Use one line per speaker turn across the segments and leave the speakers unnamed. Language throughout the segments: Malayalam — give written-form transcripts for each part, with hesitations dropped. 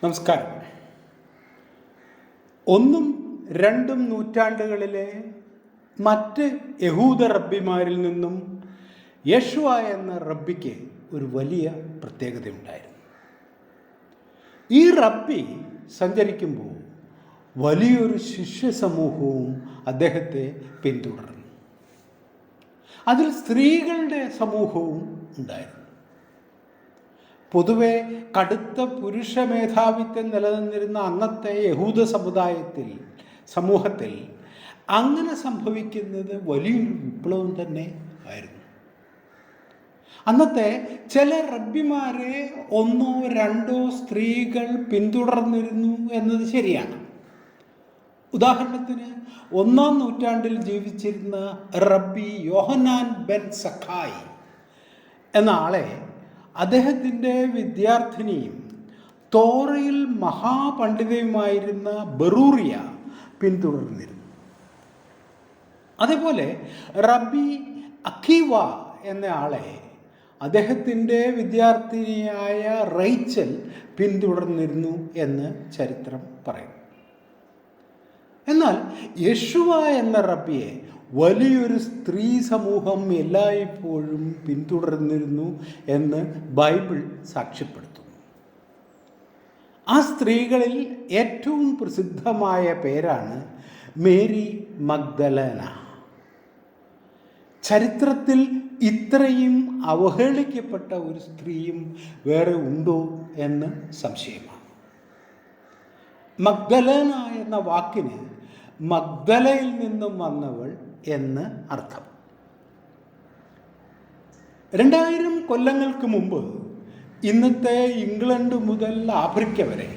നമസ്കാരം. 1-2 നൂറ്റാണ്ടുകളിലെ മറ്റ് യഹൂദ റബ്ബിമാരിൽ നിന്നും യേശുവ എന്ന റബ്ബിക്ക് ഒരു വലിയ പ്രത്യേകതയുണ്ടായിരുന്നു. ഈ റബ്ബി സഞ്ചരിക്കുമ്പോൾ വലിയൊരു ശിഷ്യ സമൂഹവും അദ്ദേഹത്തെ പിന്തുടർന്നു. അതിൽ സ്ത്രീകളുടെ സമൂഹവും ഉണ്ടായിരുന്നു. പൊതുവെ കടുത്ത പുരുഷ മേധാവിത്വം നിലനിന്നിരുന്ന അന്നത്തെ യഹൂദ സമൂഹത്തിൽ അങ്ങനെ സംഭവിക്കുന്നത് വലിയൊരു വിപ്ലവം തന്നെ ആയിരുന്നു. അന്നത്തെ ചില റബ്ബിമാരെ 1-2 സ്ത്രീകൾ പിന്തുടർന്നിരുന്നു എന്നത് ശരിയാണ്. ഉദാഹരണത്തിന് 1-ാം നൂറ്റാണ്ടിൽ ജീവിച്ചിരുന്ന റബ്ബി യോഹന്നാൻ ബെൻ സഖായി എന്ന ആളെ അദ്ദേഹത്തിൻ്റെ വിദ്യാർത്ഥിനിയും തോറയിൽ മഹാപണ്ഡിതയുമായിരുന്ന ബറൂറിയ പിന്തുടർന്നിരുന്നു. അതേപോലെ റബ്ബി അക്കീവ എന്ന ആളെ അദ്ദേഹത്തിൻ്റെ വിദ്യാർത്ഥിനിയായ റൈച്ചൽ പിന്തുടർന്നിരുന്നു എന്ന് ചരിത്രം പറയുന്നു. എന്നാൽ യേശുവ എന്ന റബ്ബിയെ വലിയൊരു സ്ത്രീ സമൂഹം എല്ലായ്പ്പോഴും പിന്തുടർന്നിരുന്നു എന്ന് ബൈബിൾ സാക്ഷ്യപ്പെടുത്തുന്നു. ആ സ്ത്രീകളിൽ ഏറ്റവും പ്രസിദ്ധമായ പേരാണ് മേരി മഗ്ദലേന. ചരിത്രത്തിൽ ഇത്രയും അവഹേളിക്കപ്പെട്ട ഒരു സ്ത്രീയും വേറെ ഉണ്ടോ എന്ന് സംശയമാണ്. മഗ്ദലേന എന്ന വാക്കിന് മഗ്ദലയിൽ നിന്നും വന്നവൾ എന്ന് അർത്ഥം. 2000 കൊല്ലങ്ങൾക്ക് മുമ്പ് ഇന്നത്തെ ഇംഗ്ലണ്ട് മുതൽ ആഫ്രിക്ക വരെ,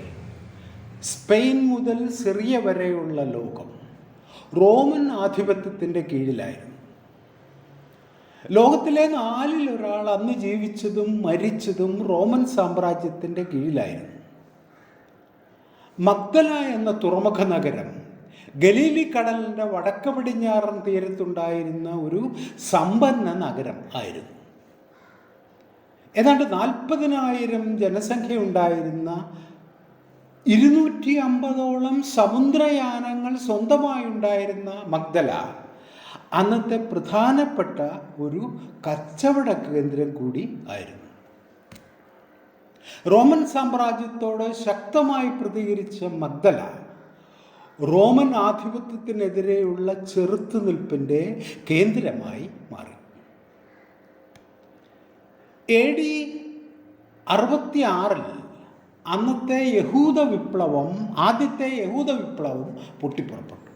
സ്പെയിൻ മുതൽ സിറിയ വരെയുള്ള ലോകം റോമൻ ആധിപത്യത്തിൻ്റെ കീഴിലായിരുന്നു. ലോകത്തിലെ 4-ൽ 1 അന്ന് ജീവിച്ചതും മരിച്ചതും റോമൻ സാമ്രാജ്യത്തിൻ്റെ കീഴിലായിരുന്നു. മഗ്ദല എന്ന തുറമുഖ നഗരം ഗലീലി കടലിൻ്റെ വടക്ക് പടിഞ്ഞാറൻ തീരത്തുണ്ടായിരുന്ന ഒരു സമ്പന്ന നഗരം ആയിരുന്നു. ഏതാണ്ട് 40,000 ജനസംഖ്യ ഉണ്ടായിരുന്ന 250ഓളം സമുദ്രയാനങ്ങൾ സ്വന്തമായുണ്ടായിരുന്ന മഗ്ദല അന്നത്തെ പ്രധാനപ്പെട്ട ഒരു കച്ചവട കേന്ദ്രം കൂടി ആയിരുന്നു. റോമൻ സാമ്രാജ്യത്തോട് ശക്തമായി പ്രതികരിച്ച മഗ്ദല റോമൻ ആധിപത്യത്തിനെതിരെയുള്ള ചെറുത്തുനിൽപ്പിൻ്റെ കേന്ദ്രമായി മാറി. AD 66 അന്നത്തെ ആദ്യത്തെ യഹൂദ വിപ്ലവം പൊട്ടിപ്പുറപ്പെട്ടു.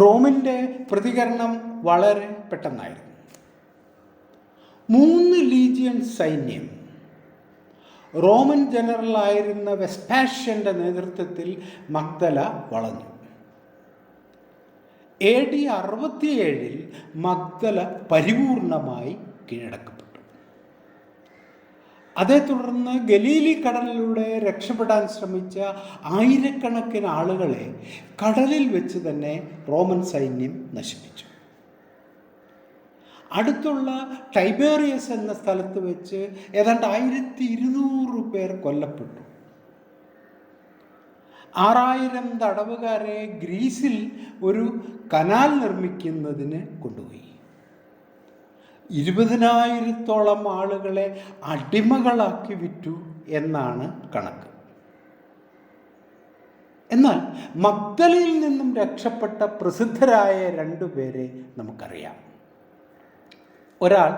റോമിൻ്റെ പ്രതികരണം വളരെ പെട്ടെന്നായിരുന്നു. 3 ലീജിയൻ സൈന്യം റോമൻ ജനറലായിരുന്ന വെസ്പാഷ്യൻ്റെ നേതൃത്വത്തിൽ മഗ്ദല വളഞ്ഞു. AD 67 മഗ്ദല പരിപൂർണമായി കീഴടക്കപ്പെട്ടു. അതേ തുടർന്ന് ഗലീലി കടലിലൂടെ രക്ഷപ്പെടാൻ ശ്രമിച്ച ആയിരക്കണക്കിന് ആളുകളെ കടലിൽ വെച്ച് തന്നെ റോമൻ സൈന്യം നശിപ്പിച്ചു. അടുത്തുള്ള ടൈബേറിയസ് എന്ന സ്ഥലത്ത് വെച്ച് ഏതാണ്ട് 1200 പേർ കൊല്ലപ്പെട്ടു. 6000 തടവുകാരെ ഗ്രീസിൽ ഒരു കനാൽ നിർമ്മിക്കുന്നതിന് കൊണ്ടുപോയി. 20,000-ഓളം ആളുകളെ അടിമകളാക്കി വിറ്റു എന്നാണ് കണക്ക്. എന്നാൽ മഗ്ദലയിൽ നിന്നും രക്ഷപ്പെട്ട പ്രസിദ്ധരായ 2 പേരെ നമുക്കറിയാം. ഒരാൾ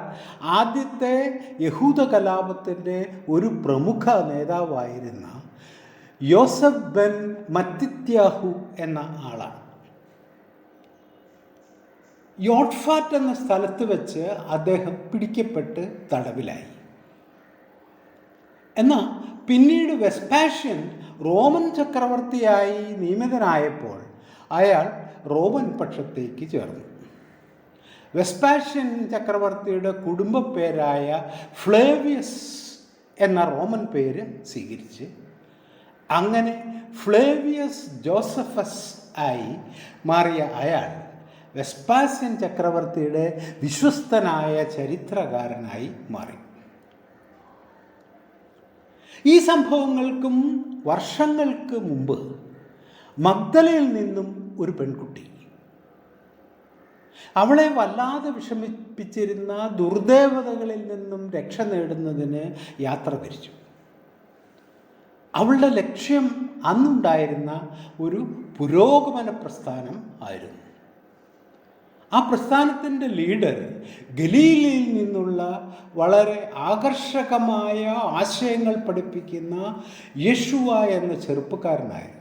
ആദ്യത്തെ യഹൂദ കലാപത്തിൻ്റെ ഒരു പ്രമുഖ നേതാവായിരുന്ന യോസഫ് ബെൻ മത്തിത്യാഹു എന്ന ആളാണ്. യോട്ട്ഫാറ്റ് എന്ന സ്ഥലത്ത് വെച്ച് അദ്ദേഹം പിടിക്കപ്പെട്ട് തടവിലായി. എന്നാൽ പിന്നീട് വെസ്പാഷ്യൻ റോമൻ ചക്രവർത്തിയായി നിയമിതനായപ്പോൾ അയാൾ റോമൻ പക്ഷത്തേക്ക് ചേർന്നു. വെസ്പാഷ്യൻ ചക്രവർത്തിയുടെ കുടുംബ പേരായ ഫ്ലേവിയസ് എന്ന റോമൻ പേര് സ്വീകരിച്ച് അങ്ങനെ ഫ്ലേവിയസ് ജോസഫസ് ആയി മാറിയ അയാൾ വെസ്പാഷ്യൻ ചക്രവർത്തിയുടെ വിശ്വസ്തനായ ചരിത്രകാരനായി മാറി. ഈ സംഭവങ്ങൾക്കും വർഷങ്ങൾക്ക് മുമ്പ് മഗ്ദലയിൽ നിന്നും ഒരു പെൺകുട്ടി അവളെ വല്ലാതെ വിഷമിപ്പിച്ചിരുന്ന ദുർദേവതകളിൽ നിന്നും രക്ഷ നേടുന്നതിന് യാത്ര തിരിച്ചു. അവളുടെ ലക്ഷ്യം അന്നുണ്ടായിരുന്ന ഒരു പുരോഗമന പ്രസ്ഥാനം ആയിരുന്നു. ആ പ്രസ്ഥാനത്തിൻ്റെ ലീഡർ ഗലീലയിൽ നിന്നുള്ള വളരെ ആകർഷകമായ ആശയങ്ങൾ പഠിപ്പിക്കുന്ന യേശുവ എന്ന ചെറുപ്പക്കാരനായിരുന്നു.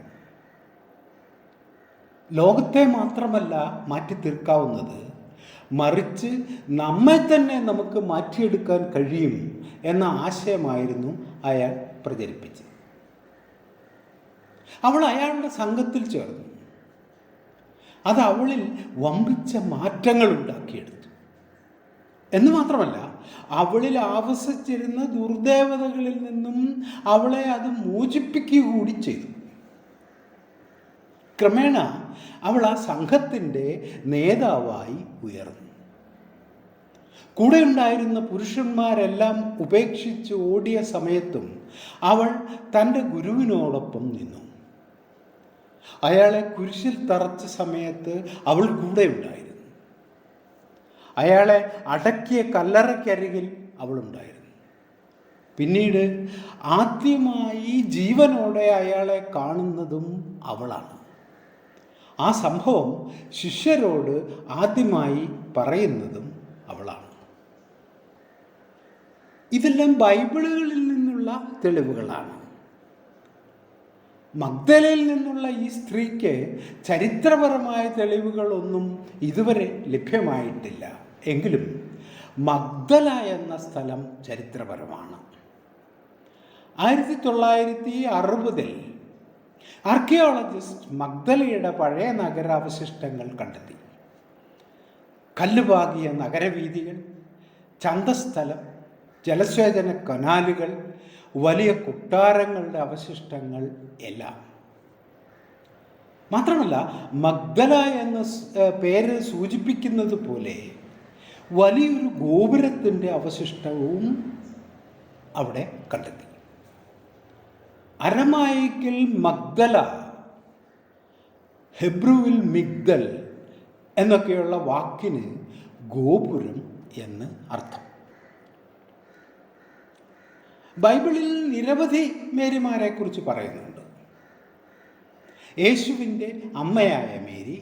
ലോകത്തെ മാത്രമല്ല മാറ്റി തീർക്കാവുന്നത്, മറിച്ച് നമ്മെ തന്നെ നമുക്ക് മാറ്റിയെടുക്കാൻ കഴിയും എന്ന ആശയമായിരുന്നു അയാൾ പ്രചരിപ്പിച്ചത്. അവൾ അയാളുടെ സംഘത്തിൽ ചേർന്നു. അത് അവളിൽ വമ്പിച്ച മാറ്റങ്ങൾ ഉണ്ടാക്കിയെടുത്തു. എന്ന് മാത്രമല്ല, അവളിൽ ആവസിച്ചിരുന്ന ദുർദേവതകളിൽ നിന്നും അവളെ അത് മോചിപ്പിക്കുക കൂടി ചെയ്തു. ക്രമേണ അവൾ ആ സംഘത്തിൻ്റെ നേതാവായി ഉയർന്നു. കൂടെ ഉണ്ടായിരുന്ന പുരുഷന്മാരെല്ലാം ഉപേക്ഷിച്ച് ഓടിയ സമയത്തും അവൾ തൻ്റെ ഗുരുവിനോടൊപ്പം നിന്നു. അയാളെ കുരിശിൽ തറച്ച സമയത്ത് അവൾ കൂടെ ഉണ്ടായിരുന്നു. അയാളെ അടക്കിയ കല്ലറയ്ക്കരികിൽ അവളുണ്ടായിരുന്നു. പിന്നീട് ആദ്യമായി ജീവനോടെ അയാളെ കാണുന്നതും അവളാണ്. ആ സംഭവം ശിഷ്യരോട് ആദ്യമായി പറയുന്നതും അവളാണ്. ഇതെല്ലാം ബൈബിളുകളിൽ നിന്നുള്ള തെളിവുകളാണ്. മഗ്ദലയിൽ നിന്നുള്ള ഈ സ്ത്രീക്ക് ചരിത്രപരമായ തെളിവുകളൊന്നും ഇതുവരെ ലഭ്യമായിട്ടില്ല. എങ്കിലും മഗ്ദല എന്ന സ്ഥലം ചരിത്രപരമാണ്. 1960 ആർക്കിയോളജിസ്റ്റ് മഗ്ദലയുടെ പഴയ നഗരാവശിഷ്ടങ്ങൾ കണ്ടെത്തി. കല്ലുപാകിയ നഗരവീഥികൾ, ചന്തസ്ഥലം, ജലസേചന കനാലുകൾ, വലിയ കൊട്ടാരങ്ങളുടെ അവശിഷ്ടങ്ങൾ എല്ലാം. മാത്രമല്ല, മഗ്ദല എന്ന പേര് സൂചിപ്പിക്കുന്നത് പോലെ വലിയൊരു ഗോപുരത്തിൻ്റെ അവശിഷ്ടവും അവിടെ കണ്ടെത്തി. അരമായിക്കിൽ മഗ്ദല, ഹെബ്രുവിൽ മിഗ്ദൽ എന്നൊക്കെയുള്ള വാക്കിന് ഗോപുരം എന്ന് അർത്ഥം. ബൈബിളിൽ നിരവധി മേരിമാരെക്കുറിച്ച് പറയുന്നുണ്ട്. യേശുവിൻ്റെ അമ്മയായ മേരി,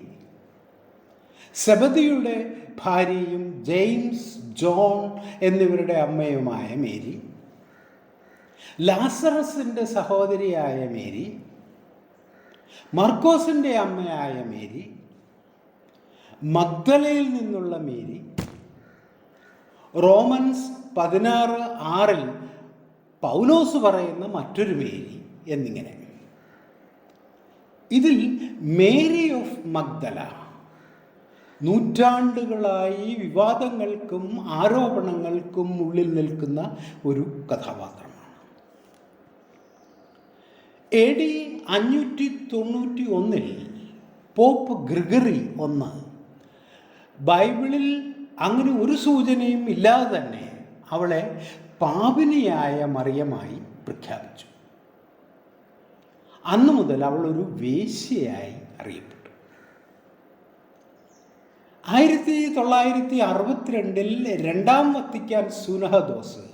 സെബദിയുടെ ഭാര്യയും ജെയിംസ്, ജോൺ എന്നിവരുടെ അമ്മയുമായ മേരി, ലാസറസിൻ്റെ സഹോദരിയായ മേരി, മർക്കോസിൻ്റെ അമ്മയായ മേരി, മഗ്ദലയിൽ നിന്നുള്ള മേരി, റോമൻസ് 16:6 പൗലോസ് പറയുന്ന മറ്റൊരു മേരി എന്നിങ്ങനെ. ഇതിൽ മേരി ഓഫ് മഗ്ദല നൂറ്റാണ്ടുകളായി വിവാദങ്ങൾക്കും ആരോപണങ്ങൾക്കും ഉള്ളിൽ നിൽക്കുന്ന ഒരു കഥാപാത്രമാണ്. AD 591 പോപ്പ് ഗ്രിഗറി I ബൈബിളിൽ അങ്ങനെ ഒരു സൂചനയും ഇല്ലാതെ തന്നെ അവളെ പാപിനിയായ മറിയമായി പ്രഖ്യാപിച്ചു. അന്നു മുതൽ അവൾ ഒരു വേശ്യയായി അറിയപ്പെട്ടു. 1962 രണ്ടാം വത്തിക്കാൻ സുനഹദോസ്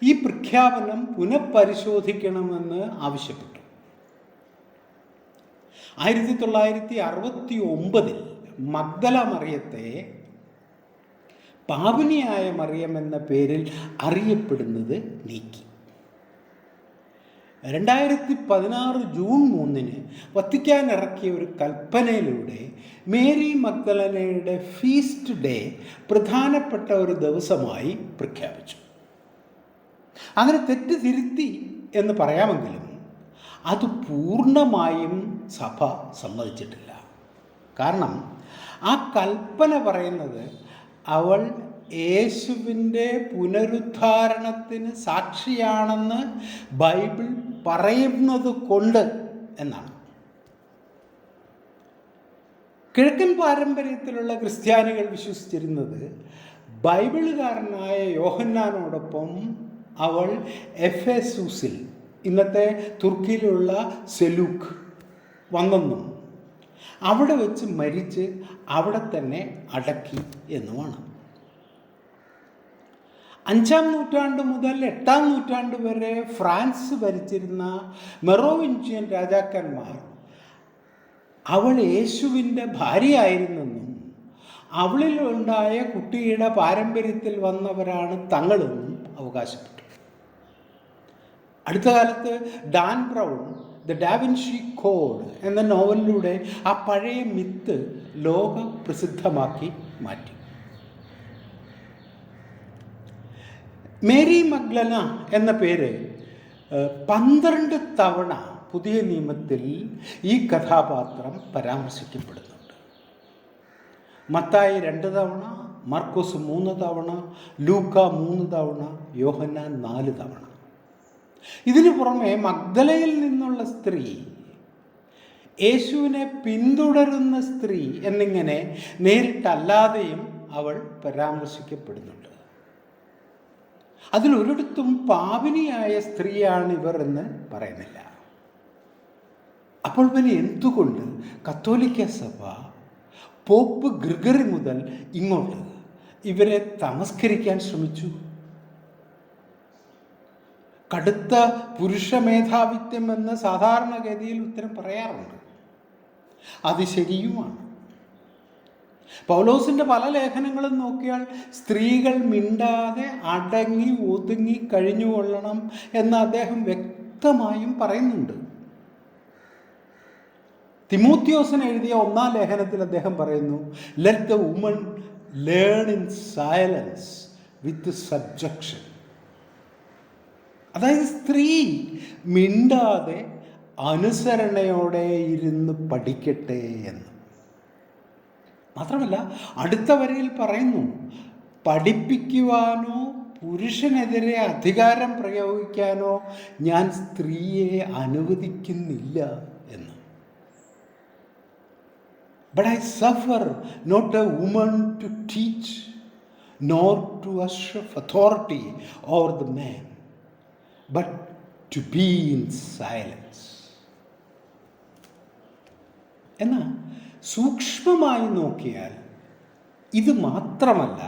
ഈ പ്രഖ്യാപനം പുനഃപരിശോധിക്കണമെന്ന് ആവശ്യപ്പെട്ടു. 1969 മഗ്ദല മറിയത്തെ പാപിനിയായ മറിയം എന്ന പേരിൽ അറിയപ്പെടുന്നത് നീക്കി. 2016 ജൂൺ 3 വത്തിക്കാൻ ഇറക്കിയ ഒരു കൽപ്പനയിലൂടെ മേരി മഗ്ദലനയുടെ ഫീസ്റ്റ് ഡേ പ്രധാനപ്പെട്ട ഒരു ദിവസമായി പ്രഖ്യാപിച്ചു. അങ്ങനെ തെറ്റ് തിരുത്തി എന്ന് പറയാമെങ്കിലും അത് പൂർണ്ണമായും സഭ സമ്മതിച്ചിട്ടില്ല. കാരണം ആ കൽപ്പന പറയുന്നത് അവൾ യേശുവിൻ്റെ പുനരുദ്ധാരണത്തിന് സാക്ഷിയാണെന്ന് ബൈബിൾ പറയുന്നത് കൊണ്ട് എന്നാണ്. കിഴക്കൻ പാരമ്പര്യത്തിലുള്ള ക്രിസ്ത്യാനികൾ വിശ്വസിച്ചിരുന്നത് ബൈബിളുകാരനായ യോഹന്നാനോടൊപ്പം അവൾ എഫെസൂസിൽ ഇന്നത്തെ തുർക്കിയിലുള്ള സെലൂക്ക് വന്നെന്നും അവിടെ വെച്ച് മരിച്ച് അവിടെ തന്നെ അടക്കി എന്നുമാണ്. 5-ാം നൂറ്റാണ്ട് മുതൽ 8-ാം നൂറ്റാണ്ട് വരെ ഫ്രാൻസ് ഭരിച്ചിരുന്ന മെറോവിഞ്ചിയൻ രാജാക്കന്മാർ അവൾ യേശുവിൻ്റെ ഭാര്യയായിരുന്നെന്നും അവളിലുണ്ടായ കുട്ടിയുടെ പാരമ്പര്യത്തിൽ വന്നവരാണ് തങ്ങളെന്നും അവകാശപ്പെട്ടു. അടുത്ത കാലത്ത് Dan brown the Da Vinci code എന്ന നോവലിലൂടെ ആ പഴയ മിത്ത് ലോക പ്രസിദ്ധമാക്കി മാറ്റി. മേരി മഗ്ദലന എന്ന പേര് 12 തവണ പുതിയ നിയമത്തിൽ ഈ കഥാപാത്രം പരാമർശിക്കപ്പെടുന്നുണ്ട്. മത്തായി 2 തവണ, മർക്കോസ് 3 തവണ, ലൂക്ക 3 തവണ, യോഹന്നാൻ 4 തവണ. ഇതിനു പുറമെ മഗ്ദലയിൽ നിന്നുള്ള സ്ത്രീ, യേശുവിനെ പിന്തുടരുന്ന സ്ത്രീ എന്നിങ്ങനെ നേരിട്ടല്ലാതെയും അവൾ പരാമർശിക്കപ്പെടുന്നുണ്ട്. അതിലൊരിടത്തും പാപിനിയായ സ്ത്രീയാണ് ഇവർ എന്ന് പറയുന്നില്ല. അപ്പോൾ പിന്നെ എന്തുകൊണ്ട് കത്തോലിക്ക സഭ പോപ്പ് ഗ്രിഗറി മുതൽ ഇങ്ങോട്ട് ഇവരെ തമസ്കരിക്കാൻ ശ്രമിച്ചു? കടുത്ത പുരുഷ മേധാവിത്വം എന്ന് സാധാരണഗതിയിൽ ഉത്തരം പറയാറുണ്ട്. അത് ശരിയുമാണ്. പൗലോസിൻ്റെ പല ലേഖനങ്ങളും നോക്കിയാൽ സ്ത്രീകൾ മിണ്ടാതെ അടങ്ങി ഒതുങ്ങി കഴിഞ്ഞുകൊള്ളണം എന്ന് അദ്ദേഹം വ്യക്തമായും പറയുന്നുണ്ട്. തിമോത്തിയോസിന് എഴുതിയ 1-ാം ലേഖനത്തിൽ അദ്ദേഹം പറയുന്നു, let the woman learn in silence with subjection. അതായത് സ്ത്രീ മിണ്ടാതെ അനുസരണയോടെ ഇരുന്ന് പഠിക്കട്ടെ എന്ന്. മാത്രമല്ല അടുത്ത വരിയിൽ പറയുന്നു, പഠിപ്പിക്കുവാനോ പുരുഷനെതിരെ അധികാരം പ്രയോഗിക്കാനോ ഞാൻ സ്ത്രീയെ അനുവദിക്കുന്നില്ല എന്ന്. But I suffer not a woman to teach, nor to usurp authority over the man, but to be in silence. എന്നാൽ സൂക്ഷ്മമായി നോക്കിയാൽ ഇത് മാത്രമല്ല,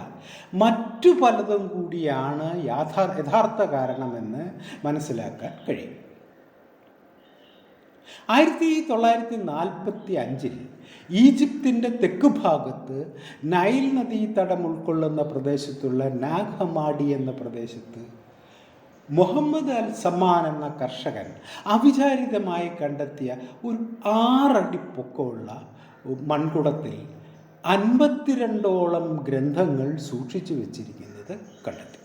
മറ്റു പലതും കൂടിയാണ് യഥാർത്ഥ കാരണമെന്ന് മനസ്സിലാക്കാൻ കഴിയും. 1945 ഈജിപ്തിൻ്റെ തെക്ക് ഭാഗത്ത് നൈൽ നദീതടം ഉൾക്കൊള്ളുന്ന പ്രദേശത്തുള്ള നാഗ് ഹമാഡി എന്ന പ്രദേശത്ത് മുഹമ്മദ് അൽ സമ്മാൻ എന്ന കർഷകൻ അവിചാരിതമായി കണ്ടെത്തിയ ഒരു 6 അടി പൊക്കമുള്ള മൺകുടത്തിൽ 52ഓളം ഗ്രന്ഥങ്ങൾ സൂക്ഷിച്ചു വെച്ചിരിക്കുന്നത് കണ്ടെത്തി.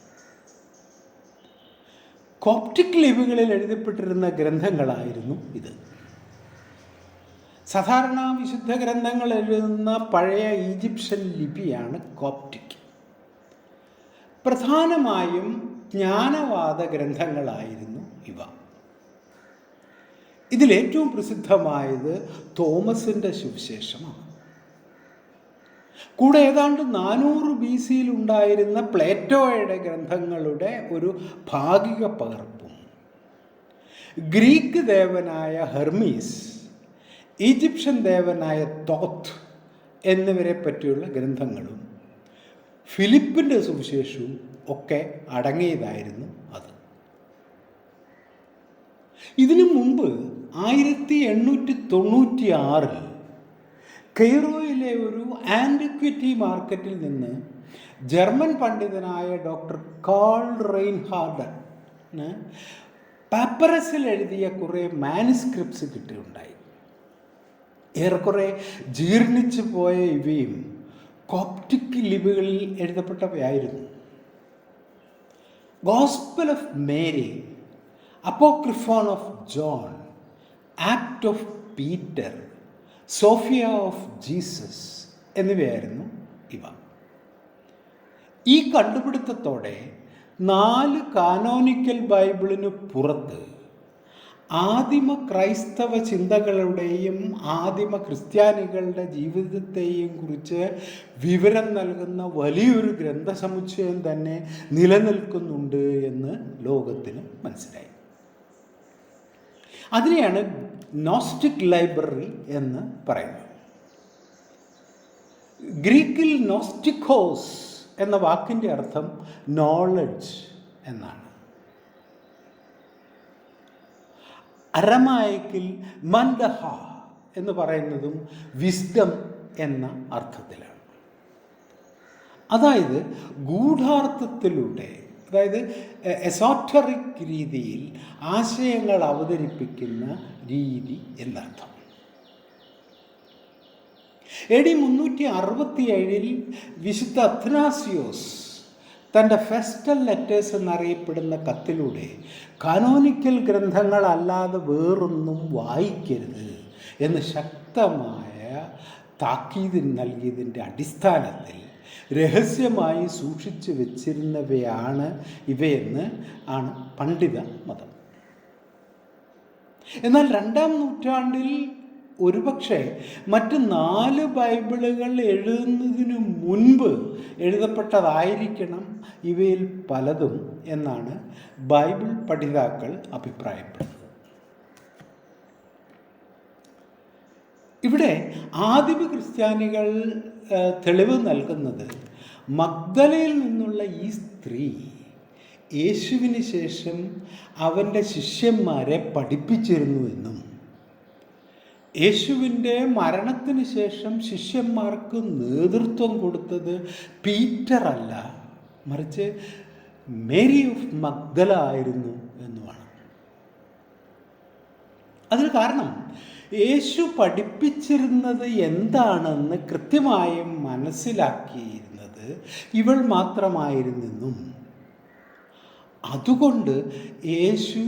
കോപ്റ്റിക് ലിപികളിൽ എഴുതപ്പെട്ടിരുന്ന ഗ്രന്ഥങ്ങളായിരുന്നു ഇത്. സാധാരണ വിശുദ്ധ ഗ്രന്ഥങ്ങൾ എഴുതുന്ന പഴയ ഈജിപ്ഷ്യൻ ലിപിയാണ് കോപ്റ്റിക്. പ്രധാനമായും ജ്ഞാനവാദ ഗ്രന്ഥങ്ങളായിരുന്നു ഇവ. ഇതിലേറ്റവും പ്രസിദ്ധമായത് തോമസിൻ്റെ സുവിശേഷമാണ്. കൂടെ ഏതാണ്ട് 400 BC ഉണ്ടായിരുന്ന പ്ലേറ്റോയുടെ ഗ്രന്ഥങ്ങളുടെ ഒരു ഭാഗിക പകർപ്പും, ഗ്രീക്ക് ദേവനായ ഹെർമീസ്, ഈജിപ്ഷ്യൻ ദേവനായ തോത്ത് എന്നിവരെ പറ്റിയുള്ള ഗ്രന്ഥങ്ങളും ഫിലിപ്പിൻ്റെ സുവിശേഷവും ഒക്കെ അടങ്ങിയതായിരുന്നു അത്. ഇതിനു മുമ്പ് 1896 കെയ്റോയിലെ ഒരു ആൻറ്റിക്വിറ്റി മാർക്കറ്റിൽ നിന്ന് ജർമ്മൻ പണ്ഡിതനായ ഡോക്ടർ കാൾ റെയിൻഹാർഡന് പാപ്പറസിൽ എഴുതിയ കുറേ മാനുസ്ക്രിപ്റ്റ്സ് കിട്ടുകയുണ്ടായി. ഏറെക്കുറെ ജീർണിച്ചു പോയ ഇവയും കോപ്റ്റിക് ലിപികളിൽ എഴുതപ്പെട്ടവയായിരുന്നു. Gospel of Mary, Apocryphon of John, Act of Peter, Sophia of Jesus എന്നിവയായിരുന്നു ഇവ. ഈ കണ്ടുപിടുത്തത്തോടെ 4 കാനോനിക്കൽ ബൈബിളിന് പുറത്ത് ആദിമ ക്രൈസ്തവ ചിന്തകളുടെയും ആദിമ ക്രിസ്ത്യാനികളുടെ ജീവിതത്തെയും കുറിച്ച് വിവരം നൽകുന്ന വലിയൊരു ഗ്രന്ഥസമുച്ചയം തന്നെ നിലനിൽക്കുന്നുണ്ട് എന്ന് ലോകത്തിന് മനസ്സിലായി. അതിനെയാണ് നോസ്റ്റിക് ലൈബ്രറി എന്ന് പറയുന്നത്. ഗ്രീക്കിൽ നോസ്റ്റിക്കോസ് എന്ന വാക്കിൻ്റെ അർത്ഥം നോളജ് എന്നാണ്. അരമായിക്കിൽ മൻഡഹ എന്ന് പറയുന്നതും വിസ്ഡം എന്ന അർത്ഥത്തിലാണ്. അതായത് ഗൂഢാർത്ഥത്തിലൂടെ, അതായത് എസോട്ടറിക് രീതിയിൽ ആശയങ്ങൾ അവതരിപ്പിക്കുന്ന രീതി എന്നർത്ഥം. AD 367 വിശുദ്ധ അത്നാസിയോസ് തൻ്റെ ഫെസ്റ്റൽ ലെറ്റേഴ്സ് എന്നറിയപ്പെടുന്ന കത്തിലൂടെ കാനോനിക്കൽ ഗ്രന്ഥങ്ങളല്ലാതെ വേറൊന്നും വായിക്കരുത് എന്ന് ശക്തമായ താക്കീത് നൽകിയതിൻ്റെ അടിസ്ഥാനത്തിൽ രഹസ്യമായി സൂക്ഷിച്ചു വച്ചിരുന്നവയാണ് ഇവയെന്ന് ആണ് പണ്ഡിത മതം. എന്നാൽ 2-ാം നൂറ്റാണ്ടിൽ ഒരുപക്ഷെ മറ്റ് 4 ബൈബിളുകൾ എഴുതുന്നതിനു മുൻപ് എഴുതപ്പെട്ടതായിരിക്കണം ഇവയിൽ പലതും എന്നാണ് ബൈബിൾ പഠിതാക്കൾ അഭിപ്രായപ്പെടുന്നത്. ഇവിടെ ആദിമ ക്രിസ്ത്യാനികൾ തെളിവ് നൽകുന്നത് മഗ്ദലയിൽ നിന്നുള്ള ഈ സ്ത്രീ യേശുവിന് ശേഷം അവൻ്റെ ശിഷ്യന്മാരെ പഠിപ്പിച്ചിരുന്നുവെന്നും യേശുവിൻ്റെ മരണത്തിന് ശേഷം ശിഷ്യന്മാർക്ക് നേതൃത്വം കൊടുത്തത് പീറ്റർ അല്ല, മറിച്ച് മേരി ഓഫ് മഗ്ദല ആയിരുന്നു എന്നുമാണ്. അതിന് കാരണം യേശു പഠിപ്പിച്ചിരുന്നത് എന്താണെന്ന് കൃത്യമായും മനസ്സിലാക്കിയിരുന്നത് ഇവൾ മാത്രമായിരുന്നെന്നും അതുകൊണ്ട് യേശു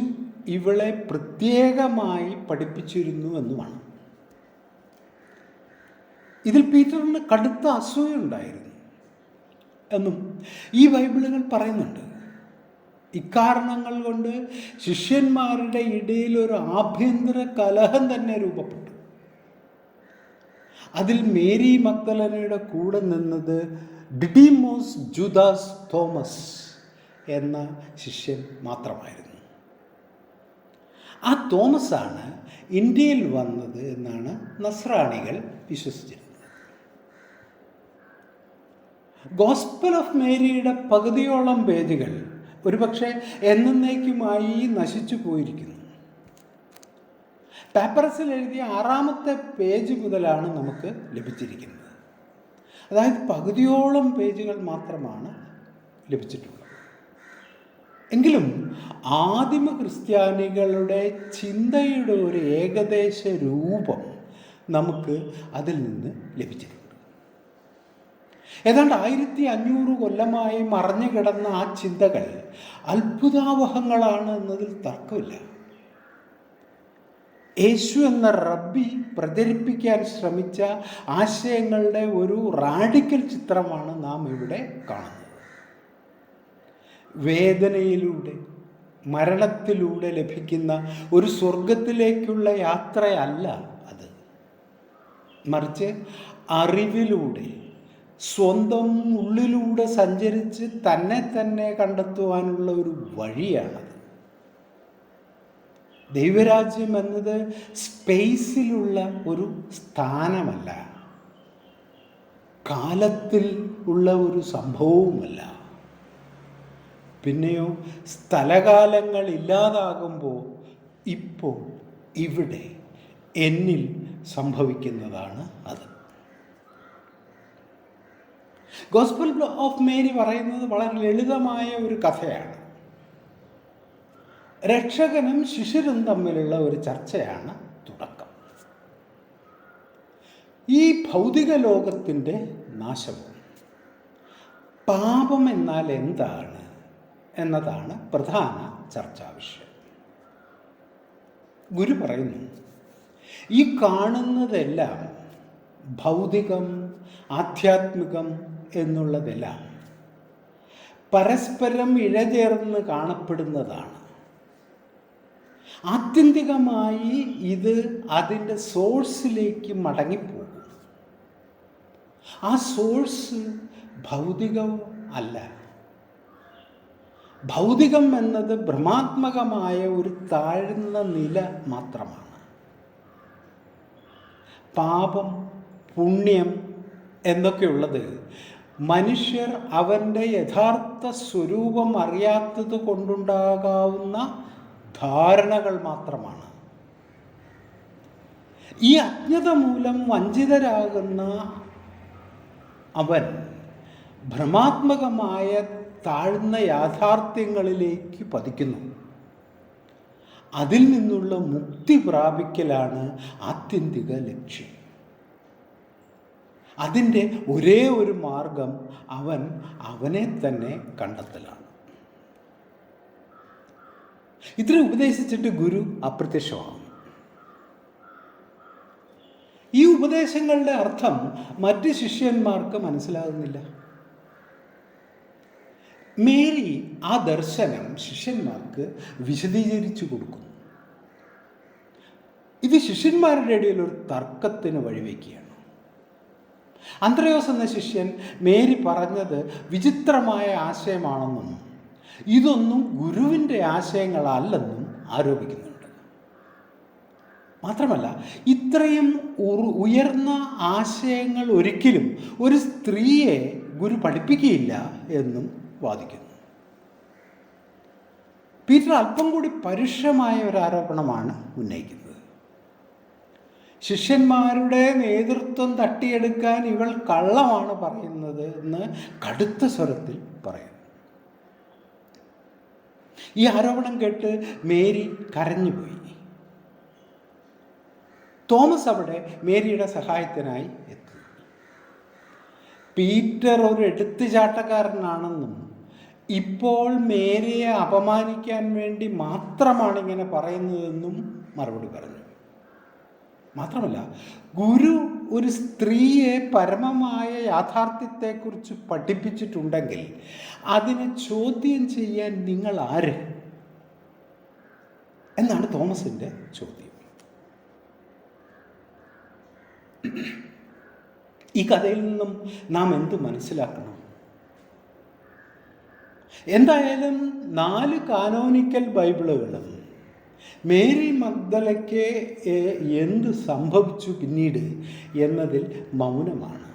ഇവളെ പ്രത്യേകമായി പഠിപ്പിച്ചിരുന്നു എന്നുമാണ്. ഇതിൽ പീറ്ററിന് കടുത്ത അസൂയുണ്ടായിരുന്നു എന്നും ഈ ബൈബിളുകൾ പറയുന്നുണ്ട്. ഇക്കാരണങ്ങൾ കൊണ്ട് ശിഷ്യന്മാരുടെ ഇടയിൽ ഒരു ആഭ്യന്തര കലഹം തന്നെ രൂപപ്പെട്ടു. അതിൽ മേരി മഗ്ദലനയുടെ കൂടെ നിന്നത് ഡിഡിമോസ് ജൂദാസ് തോമസ് എന്ന ശിഷ്യൻ മാത്രമായിരുന്നു. ആ തോമസാണ് ഇന്ത്യയിൽ വന്നത് എന്നാണ് നസ്രാണികൾ വിശ്വസിച്ചിരുന്നത്. ഗോസ്പൽ ഓഫ് മേരിയുടെ പകുതിയോളം പേജുകൾ ഒരുപക്ഷെ എന്നേക്കുമായി നശിച്ചു പോയിരിക്കുന്നു. പാപ്പറസിൽ എഴുതിയ 6-ാമത്തെ പേജ് മുതലാണ് നമുക്ക് ലഭിച്ചിരിക്കുന്നത്. അതായത് പകുതിയോളം പേജുകൾ മാത്രമാണ് ലഭിച്ചിട്ടുള്ളത്. എങ്കിലും ആദിമ ക്രിസ്ത്യാനികളുടെ ചിന്തയുടെ ഒരു ഏകദേശ രൂപം നമുക്ക് അതിൽ നിന്ന് ലഭിച്ചിട്ടുണ്ട്. ഏതാണ്ട് 1500 കൊല്ലമായി മറഞ്ഞു കിടന്ന ആ ചിന്തകൾ അത്ഭുതാവഹങ്ങളാണ് എന്നതിൽ തർക്കമില്ല. യേശു എന്ന റബ്ബി പ്രചരിപ്പിക്കാൻ ശ്രമിച്ച ആശയങ്ങളുടെ ഒരു റാഡിക്കൽ ചിത്രമാണ് നാം ഇവിടെ കാണുന്നത്. വേദനയിലൂടെ മരണത്തിലൂടെ ലഭിക്കുന്ന ഒരു സ്വർഗത്തിലേക്കുള്ള യാത്രയല്ല അത്, മറിച്ച് അറിവിലൂടെ സ്വന്തം ഉള്ളിലൂടെ സഞ്ചരിച്ച് തന്നെ തന്നെ കണ്ടെത്തുവാനുള്ള ഒരു വഴിയാണത്. ദൈവരാജ്യം എന്നത് സ്പേസിലുള്ള ഒരു സ്ഥാനമല്ല, കാലത്തിൽ ഉള്ള ഒരു സംഭവവുമല്ല. പിന്നെയോ സ്ഥലകാലങ്ങൾ ഇല്ലാതാകുമ്പോൾ ഇപ്പോൾ ഇവിടെ എന്നിൽ സംഭവിക്കുന്നതാണ് അത്. ഗോസ്പൽ ഓഫ് മേരി പറയുന്നത് വളരെ ലളിതമായ ഒരു കഥയാണ്. രക്ഷകനും ശിശുരും തമ്മിലുള്ള ഒരു ചർച്ചയാണ് തുടക്കം. ഈ ഭൗതിക ലോകത്തിൻ്റെ നാശവും പാപം എന്നാൽ എന്താണ് എന്നതാണ് പ്രധാന ചർച്ചാ വിഷയം. ഗുരു പറയുന്നു, ഈ കാണുന്നതെല്ലാം ഭൗതികം, ആധ്യാത്മികം എന്നുള്ളതെല്ലാം പരസ്പരം ഇഴചേർന്ന് കാണപ്പെടുന്നതാണ്. ആത്യന്തികമായി ഇത് അതിൻ്റെ സോഴ്സിലേക്ക് മടങ്ങിപ്പോകും. ആ സോഴ്സ് ഭൗതികവും അല്ല, ഭൗതികം എന്നത് ഭ്രമാത്മകമായ ഒരു താഴ്ന്ന നില മാത്രമാണ്. പാപം, പുണ്യം എന്നൊക്കെയുള്ളത് മനുഷ്യർ അവൻ്റെ യഥാർത്ഥ സ്വരൂപം അറിയാത്തത് കൊണ്ടുണ്ടാകാവുന്ന ധാരണകൾ മാത്രമാണ്. ഈ അജ്ഞത മൂലം വഞ്ചിതരാകുന്ന അവൻ ഭ്രമാത്മകമായ താഴ്ന്ന യാഥാർത്ഥ്യങ്ങളിലേക്ക് പതിക്കുന്നു. അതിൽ നിന്നുള്ള മുക്തി പ്രാപിക്കലാണ് ആത്യന്തിക ലക്ഷ്യം. അതിൻ്റെ ഒരേ ഒരു മാർഗം അവനെ തന്നെ കണ്ടെത്തലാണ്. ഇതിനെ ഉപദേശിച്ചിട്ട് ഗുരു അപ്രത്യക്ഷമാകും. ഈ ഉപദേശങ്ങളുടെ അർത്ഥം മറ്റ് ശിഷ്യന്മാർക്ക് മനസ്സിലാകുന്നില്ല. മേരി ആ ദർശനം ശിഷ്യന്മാർക്ക് വിശദീകരിച്ചു കൊടുക്കുന്നു. ഇത് ശിഷ്യന്മാരുടെ ഇടയിൽ ഒരു തർക്കത്തിന് വഴിവെക്കുകയാണ്. അന്ത്രയോസ് എന്ന ശിഷ്യൻ മേരി പറഞ്ഞത് വിചിത്രമായ ആശയമാണെന്നും ഇതൊന്നും ഗുരുവിൻ്റെ ആശയങ്ങളല്ലെന്നും ആരോപിക്കുന്നുണ്ട്. മാത്രമല്ല, ഇത്രയും ഉയർന്ന ആശയങ്ങൾ ഒരിക്കലും ഒരു സ്ത്രീയെ ഗുരു പഠിപ്പിക്കുകയില്ല എന്നും വാദിക്കുന്നു. പീറ്റർ അല്പം കൂടി പരുഷമായ ഒരു ആരോപണമാണ് ഉന്നയിക്കുന്നത്. ശിഷ്യന്മാരുടെ നേതൃത്വം തട്ടിയെടുക്കാൻ ഇവൾ കള്ളമാണ് പറയുന്നത് എന്ന് കടുത്ത സ്വരത്തിൽ പറയുന്നു. ഈ ആരോപണം കേട്ട് മേരി കരഞ്ഞുപോയി. തോമസ് അവിടെ മേരിയുടെ സഹായത്തിനായി എത്തി. പീറ്റർ ഒരു എടുത്തുചാട്ടക്കാരനാണെന്നും ഇപ്പോൾ മേരിയെ അപമാനിക്കാൻ വേണ്ടി മാത്രമാണ് ഇങ്ങനെ പറയുന്നതെന്നും മറുപടി പറഞ്ഞു. മാത്രമല്ല, ഗുരു ഒരു സ്ത്രീയെ പരമമായ യാഥാർത്ഥ്യത്തെക്കുറിച്ച് പഠിപ്പിച്ചിട്ടുണ്ടെങ്കിൽ അതിനെ ചോദ്യം ചെയ്യാൻ നിങ്ങൾ ആര് എന്നാണ് തോമസിൻ്റെ ചോദ്യം. ഈ കഥയിൽ നിന്നും നാം എന്ത് മനസ്സിലാക്കണം? എന്തായാലും 4 കാനോനിക്കൽ ബൈബിളുകളും മേരി മഗ്ദലയ്ക്ക് എന്ത് സംഭവിച്ചു പിന്നീട് എന്നതിൽ മൗനമാണ്.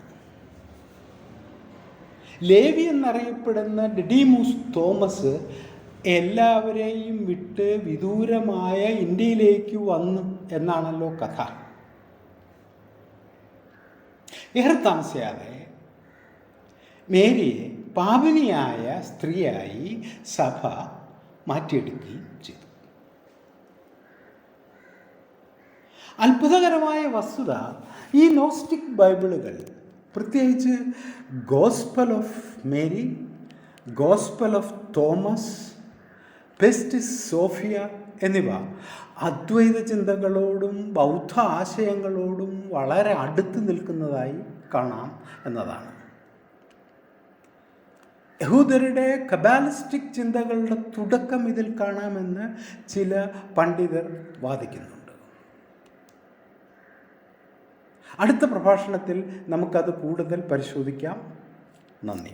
ലേവി എന്നറിയപ്പെടുന്ന ഡിഡിമൂസ് തോമസ് എല്ലാവരെയും വിട്ട് വിദൂരമായ ഇന്ത്യയിലേക്ക് വന്നു എന്നാണല്ലോ കഥ. ഏറെ താമസിയാതെ മേരിയെ പാപിനിയായ സ്ത്രീയായി സഭ മാറ്റിയെടുക്കുകയും ചെയ്തു. അത്ഭുതകരമായ വസ്തുത, ഈ നോസ്റ്റിക് ബൈബിളുകൾ, പ്രത്യേകിച്ച് gospel of Mary, gospel of Thomas, Pistis Sophia എന്നിവ അദ്വൈത ചിന്തകളോടും ബൗദ്ധ ആശയങ്ങളോടും വളരെ അടുത്ത് നിൽക്കുന്നതായി കാണാം എന്നതാണ്. യഹൂദരുടെ കബാലിസ്റ്റിക് ചിന്തകളുടെ തുടക്കം ഇതിൽ കാണാമെന്ന് ചില പണ്ഡിതർ വാദിക്കുന്നുണ്ട്. അടുത്ത പ്രഭാഷണത്തിൽ നമുക്കത് കൂടുതൽ പരിശോധിക്കാം. നന്ദി.